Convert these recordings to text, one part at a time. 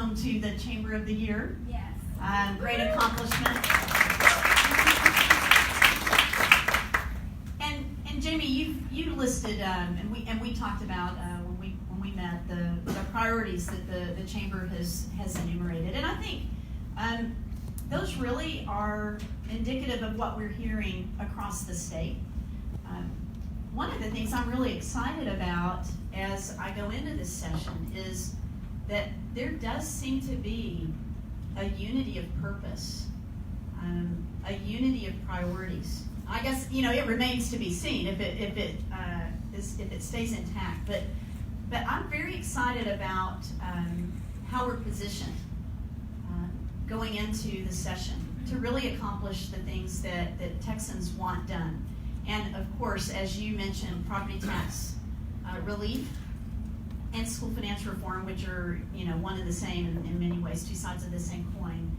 home to the Chamber of the Year. Yes. Great accomplishment. And Jamie, you listed, and we talked about when we met the priorities that the Chamber has enumerated, and I think those really are indicative of what we're hearing across the state. One of the things I'm really excited about as I go into this session is that there does seem to be a unity of purpose, a unity of priorities. I guess it remains to be seen if it stays intact. But I'm very excited about how we're positioned going into the session to really accomplish the things that Texans want done. And of course, as you mentioned, property tax relief and school finance reform, which are one and the same in many ways, two sides of the same coin.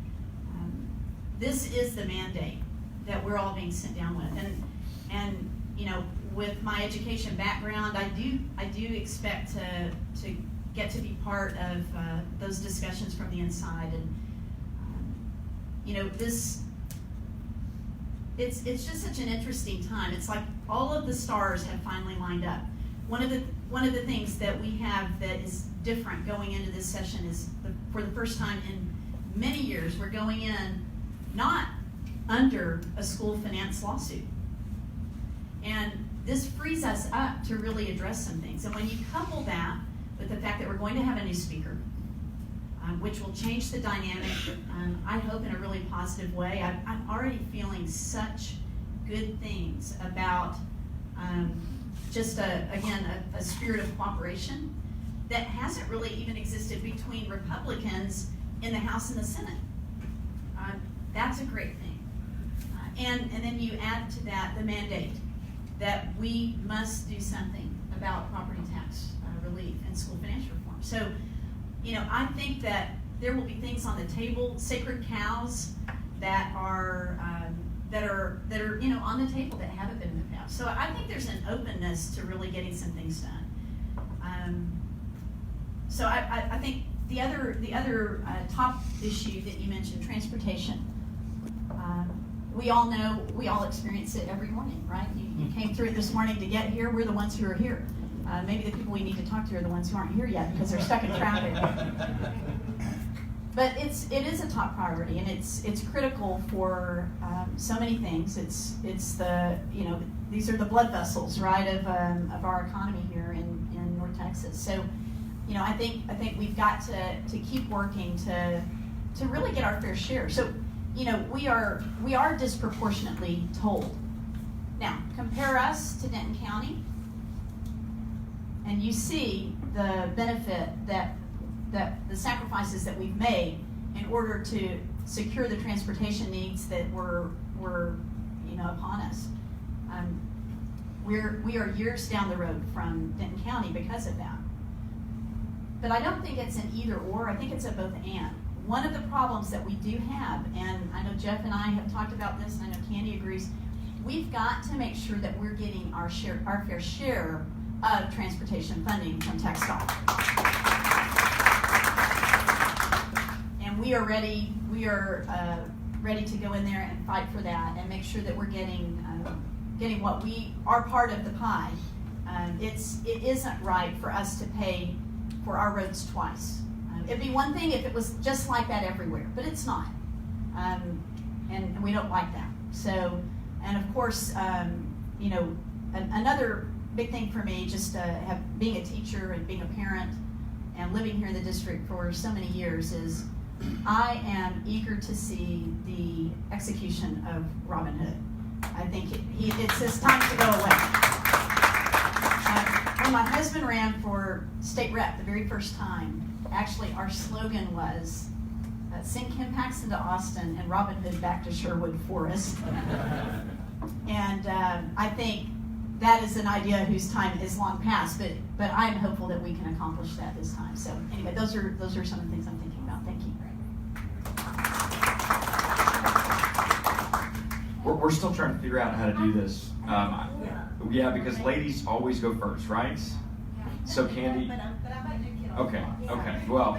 This is the mandate that we're all being sent down with, and with my education background, I do expect to get to be part of those discussions from the inside, and it's just such an interesting time. It's like all of the stars have finally lined up. One of the things that we have that is different going into this session is for the first time in many years, we're going in not under a school finance lawsuit. And this frees us up to really address some things. And when you couple that with the fact that we're going to have a new speaker, which will change the dynamic, I hope in a really positive way. I'm already feeling such good things about just a spirit of cooperation that hasn't really even existed between Republicans in the House and the Senate. That's a great thing. And then you add to that the mandate that we must do something about property tax relief and school finance reform. So, I think that there will be things on the table, sacred cows that are on the table that haven't been in the past. So I think there's an openness to really getting some things done. So I think the other top issue that you mentioned, transportation. We all know, we all experience it every morning, right? You came through it this morning to get here. We're the ones who are here. Maybe the people we need to talk to are the ones who aren't here yet because they're stuck in traffic. But it is a top priority, and it's critical for so many things. It's the these are the blood vessels, right, of our economy here in North Texas. So I think we've got to keep working to really get our fair share. So we are disproportionately tolled. Now compare us to Denton County, and you see the benefit that the sacrifices that we've made in order to secure the transportation needs that were upon us. We are years down the road from Denton County because of that. But I don't think it's an either or. I think it's a both and. One of the problems that we do have, and I know Jeff and I have talked about this, and I know Candy agrees, we've got to make sure that we're getting our fair share of transportation funding from TxDOT. And we are ready to go in there and fight for that and make sure that we're getting what we are part of the pie. It isn't right for us to pay for our roads twice. It'd be one thing if it was just like that everywhere, but it's not. And we don't like that. So, and of course, another big thing for me, just being a teacher and being a parent and living here in the district for so many years, is I am eager to see the execution of Robin Hood. I think it's his time to go away. When my husband ran for state rep the very first time, actually our slogan was, send Kim Paxton to Austin and Robin Hood back to Sherwood Forest. And I think that is an idea whose time is long past, but I'm hopeful that we can accomplish that this time. So anyway, those are some of the things I'm thinking about. Thank you. We're still trying to figure out how to do this. Yeah, because ladies always go first, right? So Candy. Okay. Well,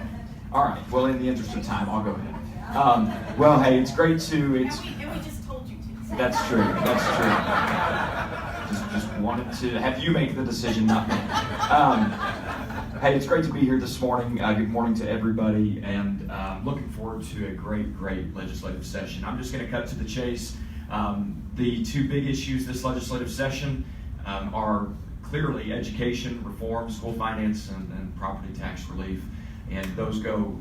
All right. Well, in the interest of time, I'll go ahead. Well, hey, it's great to. And we just told you to. That's true. That's true. Just wanted to have you make the decision, not me. Hey, it's great to be here this morning. Good morning to everybody, and looking forward to a great legislative session. I'm just going to cut to the chase. The two big issues this legislative session are clearly education reform, school finance, and property tax relief, and those go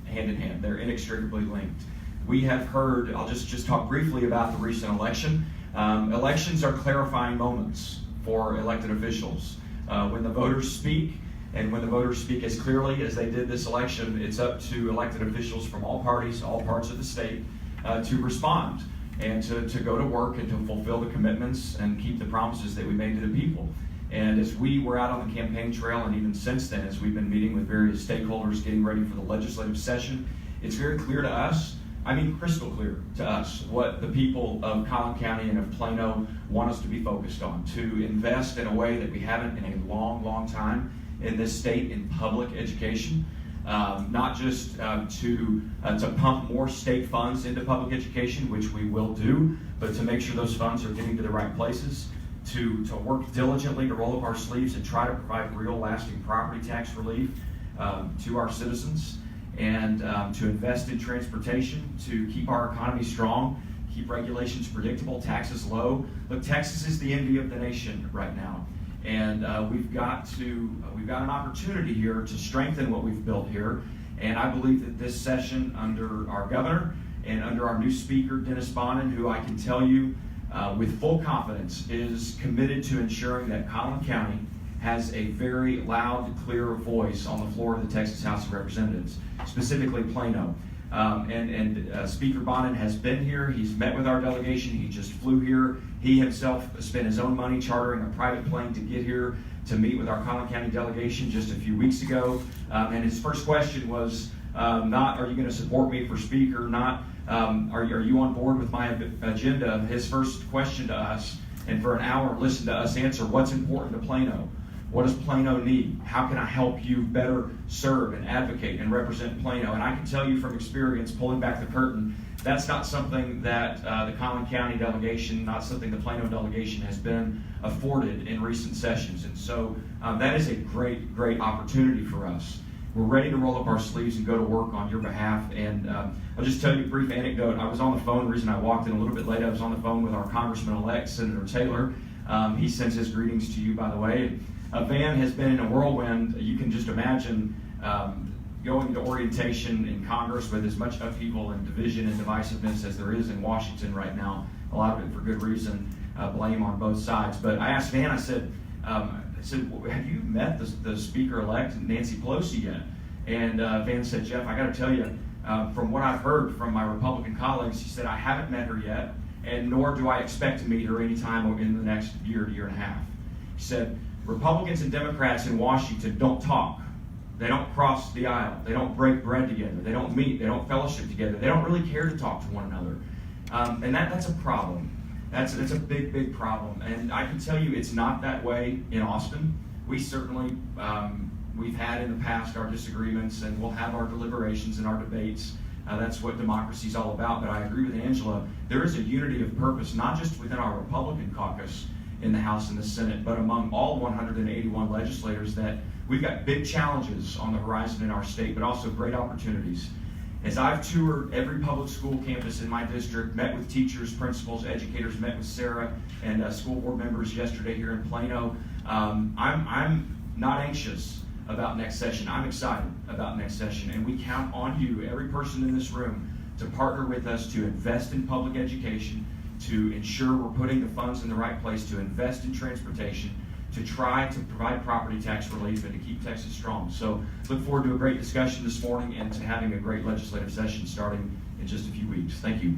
hand in hand. They're inextricably linked. We have heard, I'll just talk briefly about the recent election. Elections are clarifying moments for elected officials. When the voters speak, and when the voters speak as clearly as they did this election, it's up to elected officials from all parties, all parts of the state, to respond and to go to work and to fulfill the commitments and keep the promises that we made to the people. And as we were out on the campaign trail, and even since then, as we've been meeting with various stakeholders getting ready for the legislative session, it's very clear to us, I mean crystal clear to us, what the people of Collin County and of Plano want us to be focused on, to invest in a way that we haven't in a long time in this state in public education. Not just to pump more state funds into public education, which we will do, but to make sure those funds are getting to the right places, to work diligently to roll up our sleeves and try to provide real lasting property tax relief to our citizens, and to invest in transportation, to keep our economy strong, keep regulations predictable, taxes low. Look, Texas is the envy of the nation right now. And we've got an opportunity here to strengthen what we've built here. And I believe that this session, under our governor and under our new speaker, Dennis Bonnen, who I can tell you with full confidence is committed to ensuring that Collin County has a very loud, clear voice on the floor of the Texas House of Representatives, specifically Plano. Speaker Bonnen has been here. He's met with our delegation. He just flew here. He himself spent his own money chartering a private plane to get here to meet with our Collin County delegation just a few weeks ago. And his first question was not, are you going to support me for speaker? Not, are you on board with my agenda? His first question to us, and for an hour listen to us answer, what's important to Plano? What does Plano need? How can I help you better serve and advocate and represent Plano? And I can tell you from experience, pulling back the curtain, that's not something that the Collin County delegation, not something the Plano delegation has been afforded in recent sessions. And so that is a great opportunity for us. We're ready to roll up our sleeves and go to work on your behalf. And I'll just tell you a brief anecdote. I was on the phone, the reason I walked in a little bit late, I was on the phone with our Congressman-elect, Senator Taylor. He sends his greetings to you, by the way. Van has been in a whirlwind. You can just imagine going to orientation in Congress with as much upheaval and division and divisiveness as there is in Washington right now. A lot of it for good reason, blame on both sides. But I asked Van, I said, have you met the Speaker-elect, Nancy Pelosi, yet? And Van said, Jeff, I got to tell you, from what I've heard from my Republican colleagues, he said, I haven't met her yet, and nor do I expect to meet her anytime in the next year and a half. He said, Republicans and Democrats in Washington don't talk. They don't cross the aisle. They don't break bread together. They don't meet. They don't fellowship together. They don't really care to talk to one another. And that's a problem. That's a big problem. And I can tell you it's not that way in Austin. We certainly, we've had in the past our disagreements, and we'll have our deliberations and our debates. That's what democracy is all about. But I agree with Angela. There is a unity of purpose, not just within our Republican caucus in the House and the Senate, but among all 181 legislators, that we've got big challenges on the horizon in our state, but also great opportunities. As I've toured every public school campus in my district, met with teachers, principals, educators, met with Sarah and school board members yesterday here in Plano, I'm not anxious about next session. I'm excited about next session, and we count on you, every person in this room, to partner with us to invest in public education, to ensure we're putting the funds in the right place, to invest in transportation, to try to provide property tax relief, and to keep Texas strong. So look forward to a great discussion this morning and to having a great legislative session starting in just a few weeks. Thank you.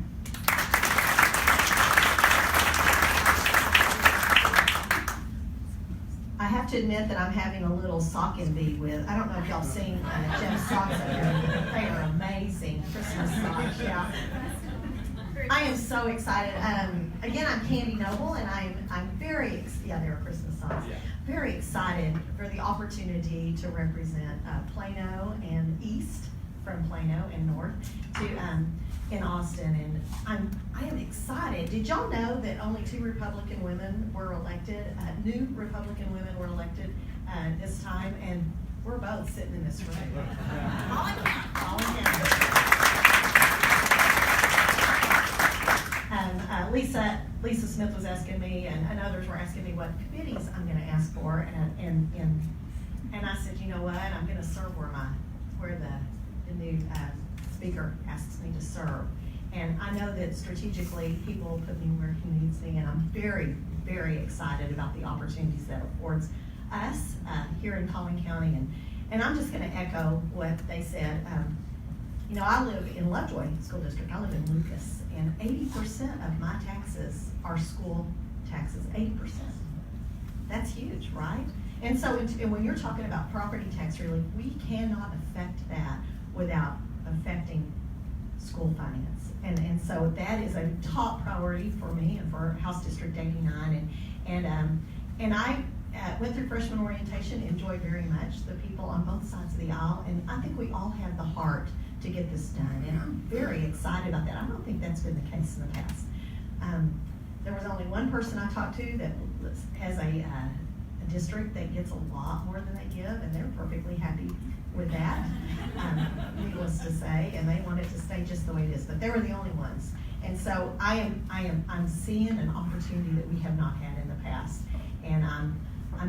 I have to admit that I'm having a little sock envy with, I don't know if y'all seen Jim's socks up here. They are amazing Christmas socks, yeah. I am so excited. Again, I'm Candy Noble, and I'm very, they're Christmas socks. Yeah. Very excited for the opportunity to represent Plano and East from Plano and north to in Austin, and I am excited. Did y'all know that only 2 Republican women were elected? New Republican women were elected this time, and we're both sitting in this room. All in count. All in count. Lisa Smith was asking me, and others were asking me what committees I'm going to ask for, and I said, you know what, I'm going to serve where the new speaker asks me to serve. And I know that strategically people put me where he needs me, and I'm very, very excited about the opportunities that affords us here in Collin County. And I'm just going to echo what they said. You know, I live in Lovejoy School District. I live in Lucas, and 80% of my taxes are school taxes. 80%. That's huge, right? And so, and when you're talking about property tax relief, we cannot affect that without affecting school finance. And so that is a top priority for me and for House District 89. And I went through freshman orientation, enjoyed very much the people on both sides of the aisle, and I think we all have the heart to get this done, and I'm very excited about that. I don't think that's been the case in the past. There was only one person I talked to that has a district that gets a lot more than they give, and they're perfectly happy with that, needless to say, and they want it to stay just the way it is, but they were the only ones. And so I'm seeing an opportunity that we have not had in the past, and I'm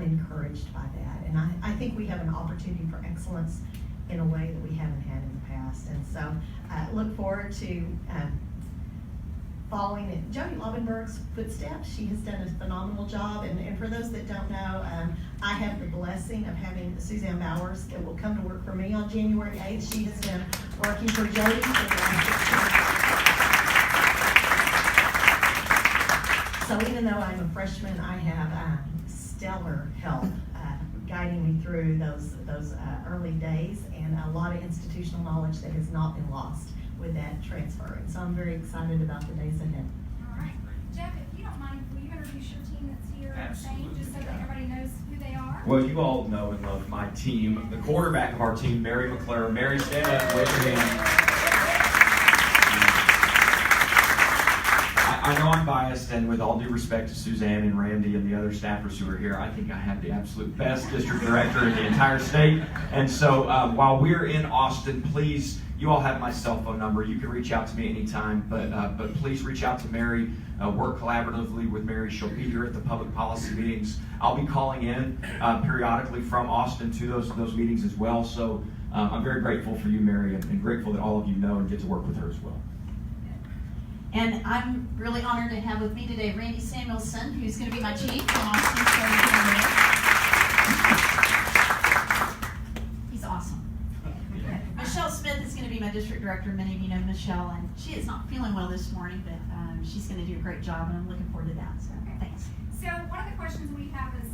encouraged by that. And I think we have an opportunity for excellence in a way that we haven't had in the past. And so I look forward to following in Jody Lovenberg's footsteps. She has done a phenomenal job. And for those that don't know, I have the blessing of having Suzanne Bowers that will come to work for me on January 8th. She has been working for Jody for the last 6 years. So even though I'm a freshman, I have stellar help guiding me through those early days, and a lot of institutional knowledge that has not been lost with that transfer. And so I'm very excited about the days ahead. All right. Jeff, if you don't mind, will you introduce your team that's here and saying, just so that everybody knows who they are? Well, you all know and love my team. The quarterback of our team, Mary McClure. Mary, stand up, raise your hand. I know I'm biased, and with all due respect to Suzanne and Randy and the other staffers who are here, I think I have the absolute best district director in the entire state. And so while we're in Austin, please, you all have my cell phone number. You can reach out to me anytime, but please reach out to Mary. Work collaboratively with Mary. She'll be here at the public policy meetings. I'll be calling in periodically from Austin to those meetings as well. So I'm very grateful for you, Mary, and grateful that all of you know and get to work with her as well. And I'm really honored to have with me today Randy Samuelson, who's going to be my chief from Austin. He's awesome. Michelle Smith is going to be my district director. Many of you know Michelle, and she is not feeling well this morning, but she's going to do a great job, and I'm looking forward to that. So thanks. So one of the questions we have is,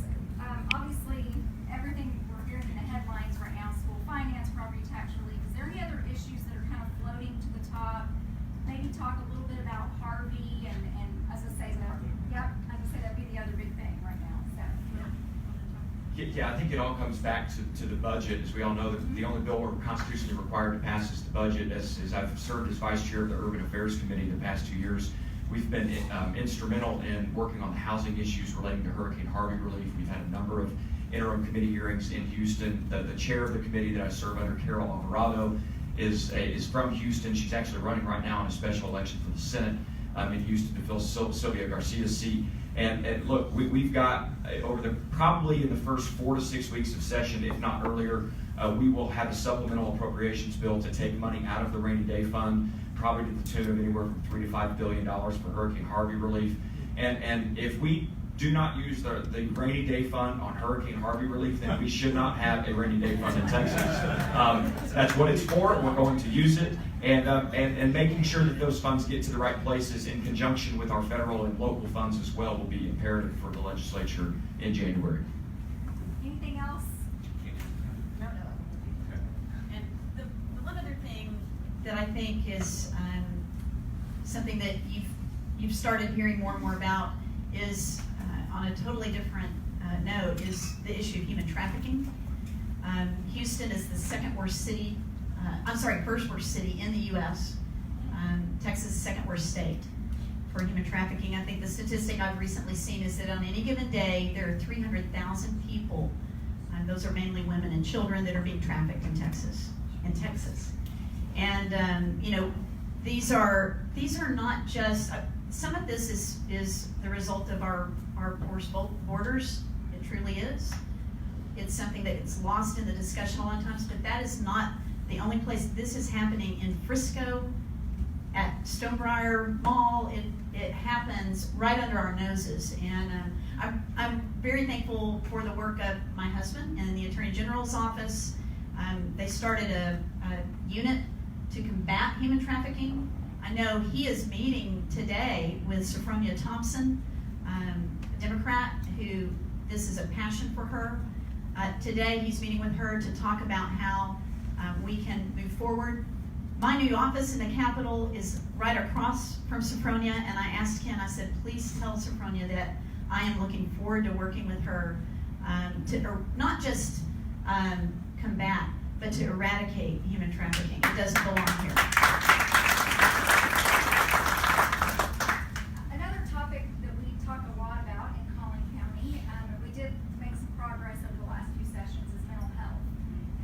obviously, everything we're hearing in the headlines right now, school finance, property tax relief. Is there any other issues that are kind of floating to the top? Maybe talk a little bit about Harvey and as I say, that'd be the other big thing right now. So Yeah, I think it all comes back to the budget. As we all know, the only bill we're constitutionally required to pass is the budget. As I've served as vice chair of the Urban Affairs Committee the past 2 years, we've been instrumental in working on the housing issues relating to Hurricane Harvey relief. We've had a number of interim committee hearings in Houston. The chair of the committee that I serve under, Carol Alvarado, is from Houston. She's actually running right now in a special election for the Senate in Houston to fill Sylvia Garcia's seat. And look, we've got probably in the first 4 to 6 weeks of session, if not earlier, we will have a supplemental appropriations bill to take money out of the rainy day fund, probably to the tune of anywhere from $3 to $5 billion for Hurricane Harvey relief. And if we do not use the rainy day fund on Hurricane Harvey relief, then we should not have a rainy day fund in Texas. That's what it's for. We're going to use it, and making sure that those funds get to the right places in conjunction with our federal and local funds as well will be imperative for the legislature in January. anything else? No. And the one other thing that I think is something that you've started hearing more and more about is on a totally different note is the issue of human trafficking. Houston is the second worst city first worst city in the U.S. Texas is second worst state for human trafficking. I think the statistic I've recently seen is that on any given day, there are 300,000 people, and those are mainly women and children, that are being trafficked in Texas. And these are not just some of this is the result of our porous borders. It truly is. It's something that gets lost in the discussion a lot of times, but that is not the only place. This is happening in Frisco, at Stonebriar Mall. It happens right under our noses, and I'm very thankful for the work of my husband and the Attorney General's office. They started a unit to combat human trafficking. I know he is meeting today with Sophronia Thompson, a Democrat, who this is a passion for her. Today he's meeting with her to talk about how we can move forward. My new office in the Capitol is right across from Sophronia, and I asked Ken, I said, please tell Sophronia that I am looking forward to working with her to not just combat, but to eradicate human trafficking. It doesn't belong here. Another topic that we talk a lot about in Collin County, we did make some progress over the last few sessions, is mental health.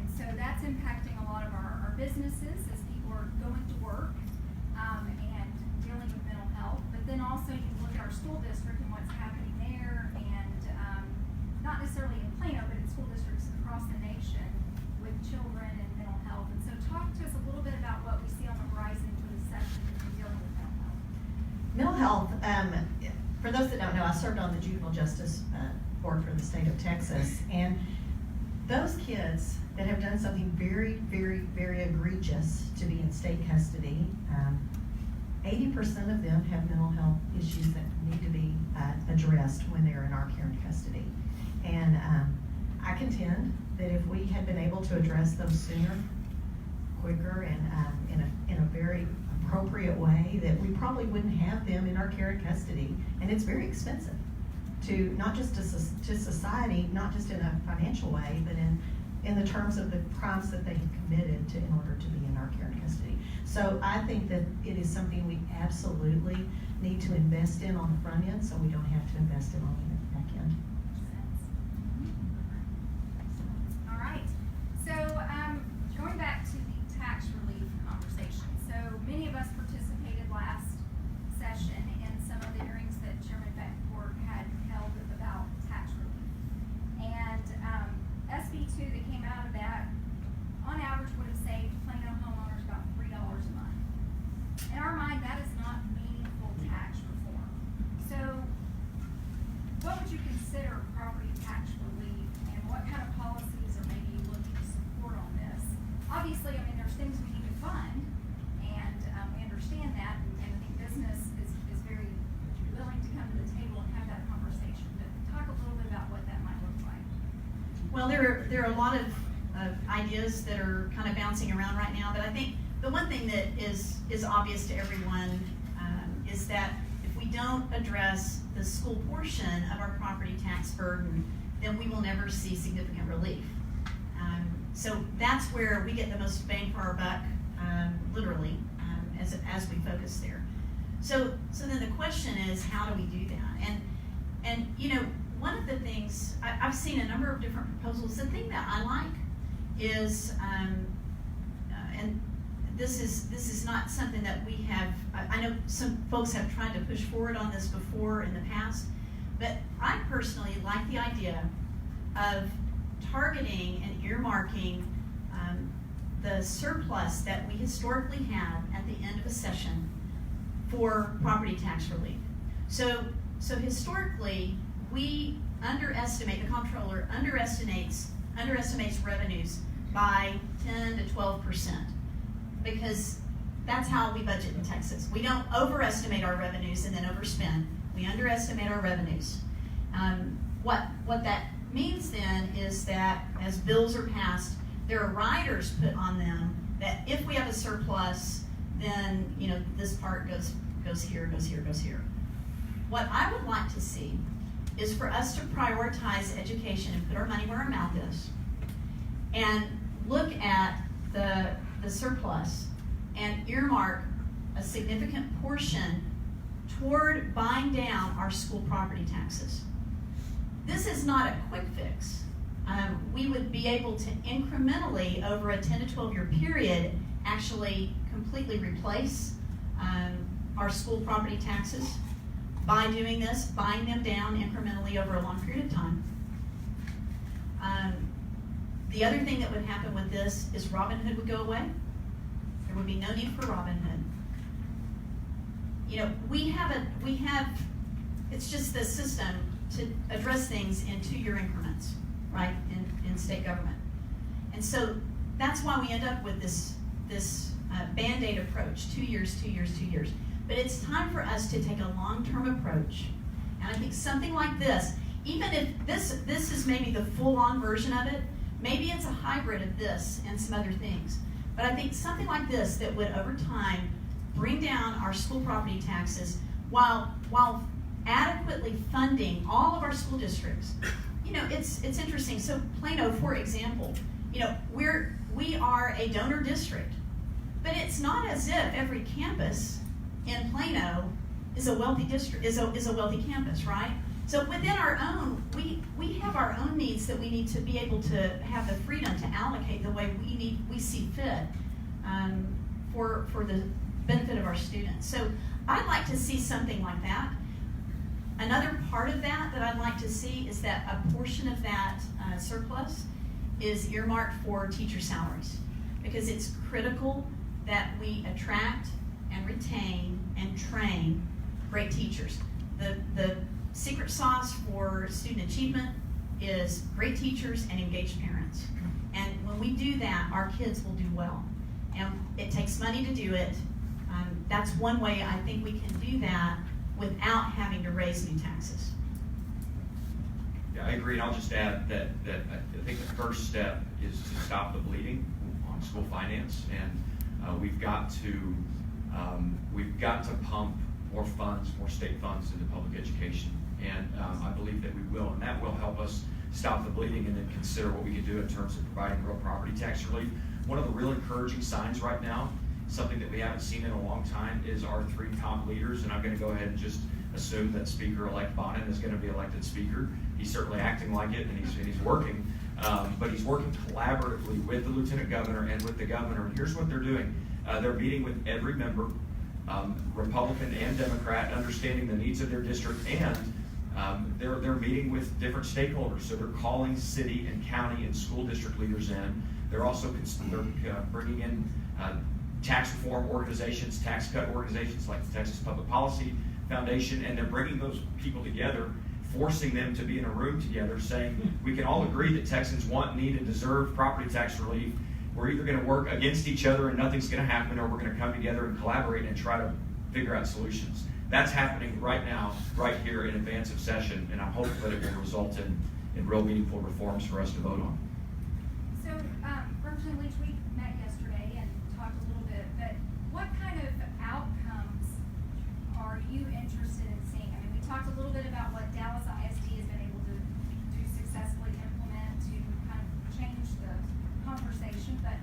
And so that's impacting a lot of our businesses as people are going to work and dealing with mental health. But then also you look at our school district and what's happening there, and not necessarily in Plano, but in school districts across the nation with children and mental health. And so talk to us a little bit about what we see on the horizon for this session in dealing with mental health. Mental health, for those that don't know, I served on the Juvenile Justice Board for the state of Texas, and those kids that have done something very, very, very egregious to be in state custody, 80% of them have mental health issues that need to be addressed when they're in our care and custody. And I contend that if we had been able to address those sooner, quicker, and in a very appropriate way, that we probably wouldn't have them in our care and custody. And it's very expensive to not just to society, not just in a financial way, but in the terms of the crimes that they have committed in order to be in our care and custody. So I think that it is something we absolutely need to invest in on the front end, so we don't have to invest in on the back end. All right. So going back to the tax relief conversation. So many of us participated last session in some of the hearings that Chairman Beckford had held about tax relief. And SB 2 that came out of that, on average, would have saved Plano homeowners about $3 a month. In our mind, that is not meaningful tax reform. So what would you consider property tax relief, and what kind of policies are maybe you looking to support on this? Obviously, I mean, there's things we need to fund, and we understand that, and I think business is very willing to come to the table and have that conversation. But talk a little bit about what that might look like. Well, there are a lot of ideas that are kind of bouncing around right now, but I think the one thing that is obvious to everyone is that if we don't address the school portion of our property tax burden, then we will never see significant relief. So that's where we get the most bang for our buck, literally, as we focus there. So then the question is, how do we do that? And one of the things, I've seen a number of different proposals. The thing that I like is, and this is not something that we have, I know some folks have tried to push forward on this before in the past, but I personally like the idea of targeting and earmarking the surplus that we historically have at the end of a session for property tax relief. So historically, we underestimate, the comptroller underestimates revenues by 10 to 12%, because that's how we budget in Texas. We don't overestimate our revenues and then overspend. We underestimate our revenues. What that means then is that as bills are passed, there are riders put on them that if we have a surplus, then this part goes here, goes here, goes here. What I would like to see is for us to prioritize education and put our money where our mouth is, and look at the the surplus and earmark a significant portion toward buying down our school property taxes. This is not a quick fix. We would be able to incrementally, over a 10 to 12 year period, actually completely replace our school property taxes by doing this, buying them down incrementally over a long period of time. The other thing that would happen with this is Robin Hood would go away. There would be no need for Robin Hood. You know, we have, it's just the system to address things in 2-year increments, right, in state government. And so that's why we end up with this Band-Aid approach, 2 years, 2 years, 2 years. But it's time for us to take a long-term approach. And I think something like this, even if this is maybe the full-on version of it, maybe it's a hybrid of this and some other things. But I think something like this that would, over time, bring down our school property taxes while adequately funding all of our school districts. You know, it's interesting. So Plano, for example, you know, we are a donor district, but it's not as if every campus in Plano is a wealthy district, is a wealthy campus, right? So within our own, we have our own needs that we need to be able to have the freedom to allocate the way we see fit for the benefit of our students. So I'd like to see something like that. Another part of that I'd like to see is that a portion of that surplus is earmarked for teacher salaries, because it's critical that we attract and retain and train great teachers. The secret sauce for student achievement is great teachers and engaged parents. And when we do that, our kids will do well. And it takes money to do it. That's one way I think we can do that without having to raise new taxes. Yeah, I agree, and I'll just add that I think the first step is to stop the bleeding on school finance, and we've got to pump more funds, more state funds into public education, and I believe that we will, and that will help us stop the bleeding and then consider what we can do in terms of providing real property tax relief. One of the real encouraging signs right now, something that we haven't seen in a long time, is our 3 top leaders, and I'm going to go ahead and just assume that Speaker-elect Bonin is going to be elected Speaker. He's certainly acting like it, and he's working, but he's working collaboratively with the Lieutenant Governor and with the Governor. And here's what they're doing. They're meeting with every member, Republican and Democrat, understanding the needs of their district, and they're meeting with different stakeholders. So they're calling city and county and school district leaders in. They're also bringing in tax reform organizations, tax cut organizations like the Texas Public Policy Foundation, and they're bringing those people together, forcing them to be in a room together, saying we can all agree that Texans want, need, and deserve property tax relief. We're either going to work against each other and nothing's going to happen, or we're going to come together and collaborate and try to figure out solutions. That's happening right now, right here in advance of session, and I'm hopeful that it will result in real meaningful reforms for us to vote on. So, Representative Leach, we met yesterday and talked a little bit, but what kind of outcomes are you interested in seeing? I mean, we talked a little bit about what Dallas ISD has been able to successfully implement to kind of change the conversation, but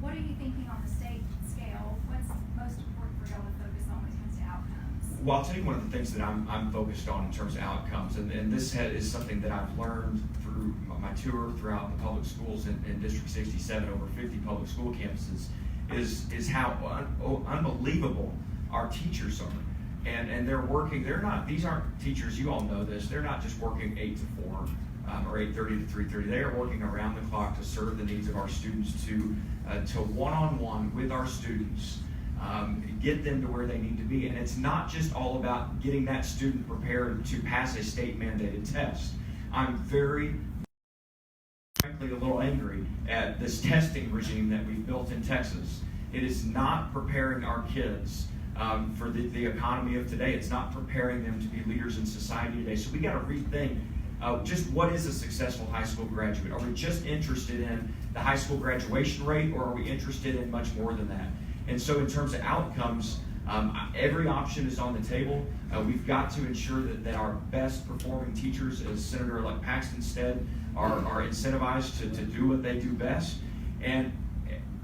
what are you thinking on the state scale? What's most important for y'all to focus on when it comes to outcomes? Well, I'll tell you one of the things that I'm focused on in terms of outcomes, and this is something that I've learned through my tour throughout the public schools in District 67, over 50 public school campuses, is how unbelievable our teachers are. And they're working, these aren't teachers, you all know this, they're not just working 8 to 4 or 8:30 to 3:30. They are working around the clock to serve the needs of our students, to one-on-one with our students, get them to where they need to be. And it's not just all about getting that student prepared to pass a state-mandated test. I'm very, frankly, a little angry at this testing regime that we've built in Texas. It is not preparing our kids for the economy of today. It's not preparing them to be leaders in society today. So we got to rethink just what is a successful high school graduate. Are we just interested in the high school graduation rate, or are we interested in much more than that? And so in terms of outcomes, every option is on the table. We've got to ensure that our best performing teachers, as Senator-elect Paxton said, are incentivized to do what they do best. And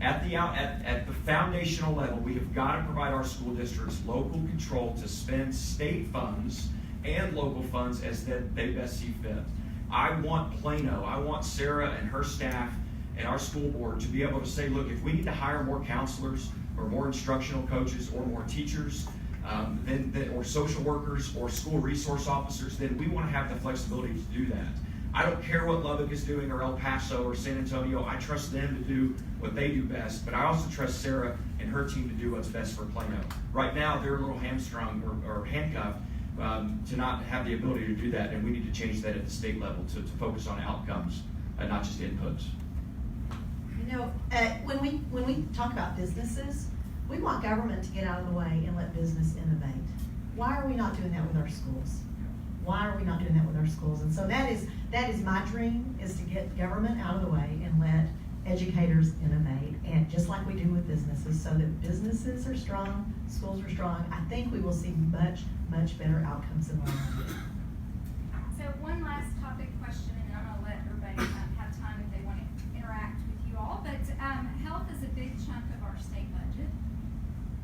At the foundational level, we have got to provide our school districts local control to spend state funds and local funds as they best see fit. I want Plano, I want Sarah and her staff and our school board to be able to say, look, if we need to hire more counselors or more instructional coaches or more teachers, or social workers or school resource officers, then we want to have the flexibility to do that. I don't care what Lubbock is doing or El Paso or San Antonio. I trust them to do what they do best, but I also trust Sarah and her team to do what's best for Plano. Right now, they're a little hamstrung or handcuffed to not have the ability to do that, and we need to change that at the state level to focus on outcomes and not just inputs. You know, when we talk about businesses, we want government to get out of the way and let business innovate. Why are we not doing that with our schools? Why are we not doing that with our schools? And so that is my dream, is to get government out of the way and let educators innovate, and just like we do with businesses, so that businesses are strong, schools are strong. I think we will see much, much better outcomes in learning. So one last topic question, and then I'm going to let everybody have time if they want to interact with you all. But health is a big chunk of our state budget,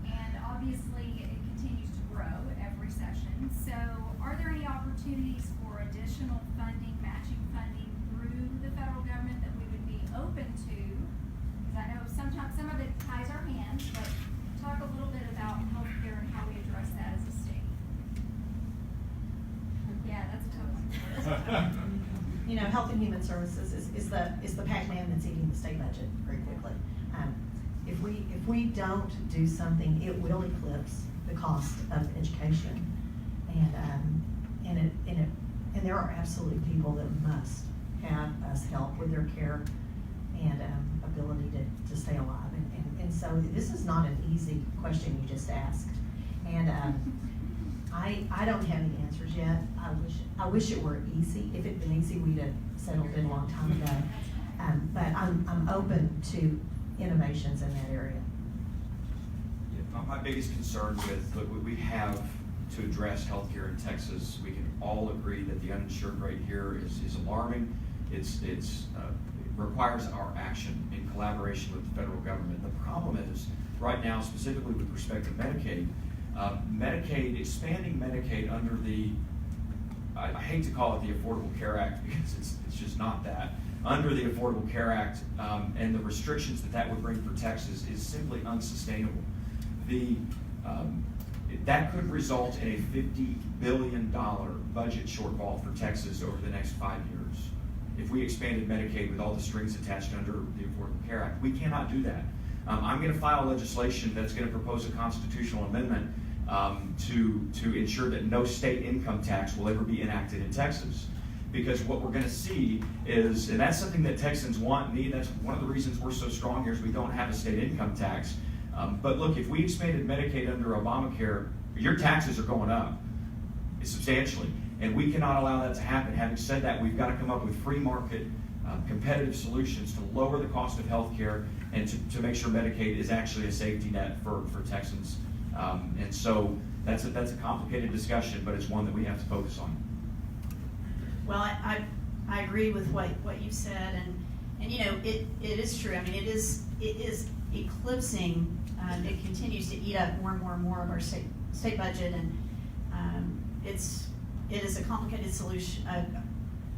and obviously it continues to grow every session. So are there any opportunities for additional funding, matching funding through the federal government that we would be open to? Because I know sometimes some of it ties our hands, but talk a little bit about healthcare and how we address that as a state. Yeah, that's a tough one. You know, Health and Human Services is the Pac-Man that's eating the state budget very quickly. If we don't do something, it will eclipse the cost of education, and there are absolutely people that must have us help with their care and ability to stay alive. And so this is not an easy question you just asked, and I don't have any answers yet. I wish it were easy. If it'd been easy, we'd have settled in a long time ago. But I'm open to innovations in that area. Yeah, my biggest concern with, look, we have to address healthcare in Texas. We can all agree that the uninsured rate here is alarming. It requires our action in collaboration with the federal government. The problem is, right now, specifically with respect to Medicaid, expanding Medicaid under the, I hate to call it the Affordable Care Act because it's just not that, under the Affordable Care Act and the restrictions that would bring for Texas is simply unsustainable. That could result in a $50 billion budget shortfall for Texas over the next 5 years. If we expanded Medicaid with all the strings attached under the Affordable Care Act, we cannot do that. I'm going to file legislation that's going to propose a constitutional amendment to ensure that no state income tax will ever be enacted in Texas. Because what we're going to see is, and that's something that Texans want and need, that's one of the reasons we're so strong here is we don't have a state income tax. But look, if we expanded Medicaid under Obamacare, your taxes are going up substantially, and we cannot allow that to happen. Having said that, we've got to come up with free market, competitive solutions to lower the cost of health care and to make sure Medicaid is actually a safety net for Texans. And so that's a complicated discussion, but it's one that we have to focus on. Well, I agree with what you've said, and you know, it is true. I mean, it is eclipsing. It continues to eat up more and more of our state budget, and it is a complicated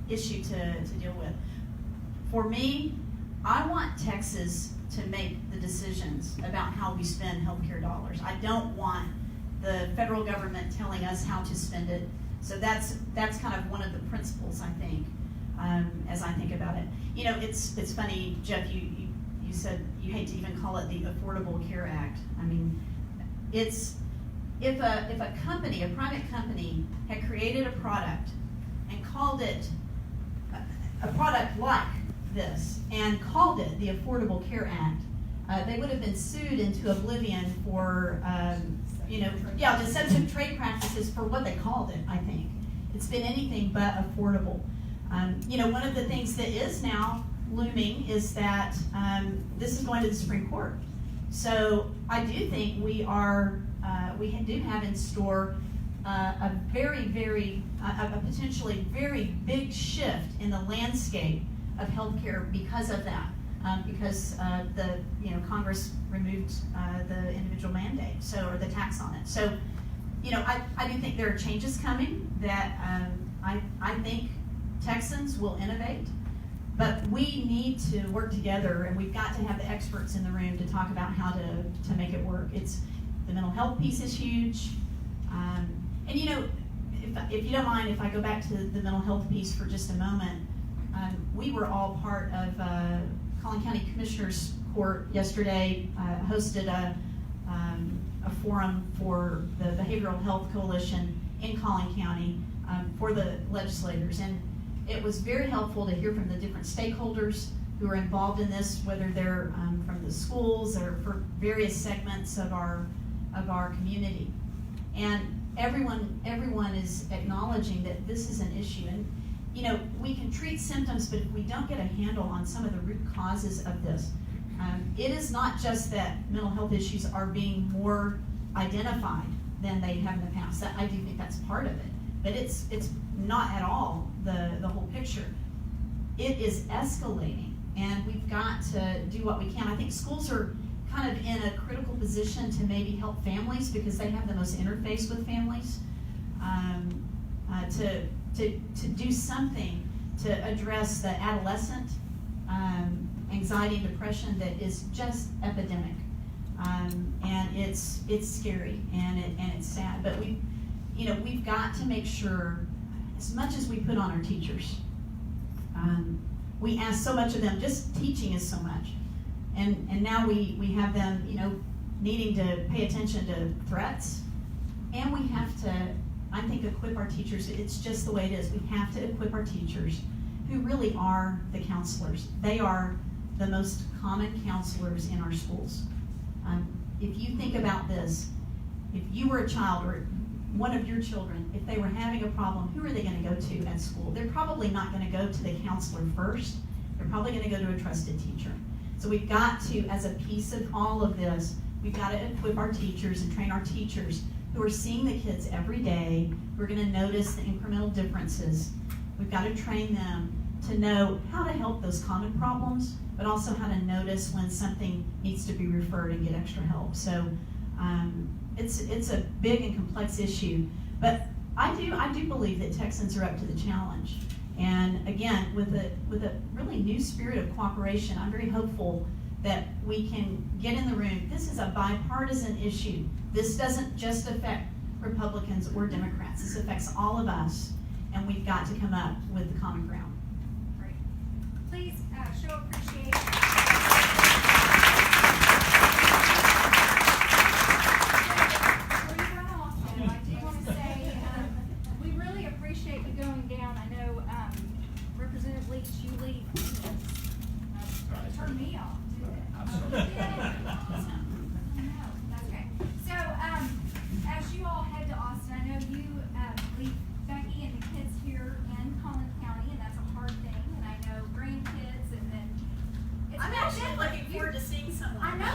issue to deal with. For me, I want Texas to make the decisions about how we spend healthcare dollars. I don't want the federal government telling us how to spend it. So that's kind of one of the principles, I think, as I think about it. You know, it's funny, Jeff, you said you hate to even call it the Affordable Care Act. I mean, if a company, a private company, had created a product and called it a product like this and called it the Affordable Care Act, they would have been sued into oblivion for deceptive trade practices for what they called it. I think it's been anything but affordable. One of the things that is now looming is that this is going to the Supreme Court. So I do think we do have in store a potentially very big shift in the landscape of healthcare because of that. because Congress removed the individual mandate, or the tax on it. So, I do think there are changes coming that I think Texans will innovate, but we need to work together, and we've got to have the experts in the room to talk about how to make it work. The mental health piece is huge, and if you don't mind, if I go back to the mental health piece for just a moment, we were all part of Collin County Commissioners Court yesterday, hosted a forum for the Behavioral Health Coalition in Collin County for the legislators, and it was very helpful to hear from the different stakeholders who are involved in this, whether they're from the schools or for various segments of our community, and everyone is acknowledging that this is an issue. And we can treat symptoms, but if we don't get a handle on some of the root causes of this, it is not just that mental health issues are being more identified than they have in the past. I do think that's part of it, but it's not at all the whole picture. It is escalating, and we've got to do what we can. I think schools are kind of in a critical position to maybe help families because they have the most interface with families, to do something to address the adolescent anxiety and depression that is just epidemic, and it's scary and it's sad. But we've got to make sure, as much as we put on our teachers, we ask so much of them. Just teaching is so much, and now we have them needing to pay attention to threats, and we have to, I think, equip our teachers. It's just the way it is. We have to equip our teachers, who really are the counselors. They are the most common counselors in our schools. If you think about this, if you were a child or one of your children, if they were having a problem, who are they going to go to at school? They're probably not going to go to the counselor first. They're probably going to go to a trusted teacher. So we've got to, as a piece of all of this, we've got to equip our teachers and train our teachers who are seeing the kids every day, who are going to notice the incremental differences. We've got to train them to know how to help those common problems, but also how to notice when something needs to be referred and get extra help. So it's a big and complex issue, but I do believe that Texans are up to the challenge. And again, with a really new spirit of cooperation, I'm very hopeful that we can get in the room. This is a bipartisan issue. This doesn't just affect Republicans or Democrats. This affects all of us, and we've got to come up with the common ground. Great. Please show appreciation. Before you run off, though, I do want to say we really appreciate you going down. I know Representative Leach, you lead. Turn me off. Okay. So, as you all head to Austin, I know you leave Becky and the kids here in Collin County, and that's a hard thing. And I know grandkids, and then it's I'm not actually different. looking forward to seeing someone. I know.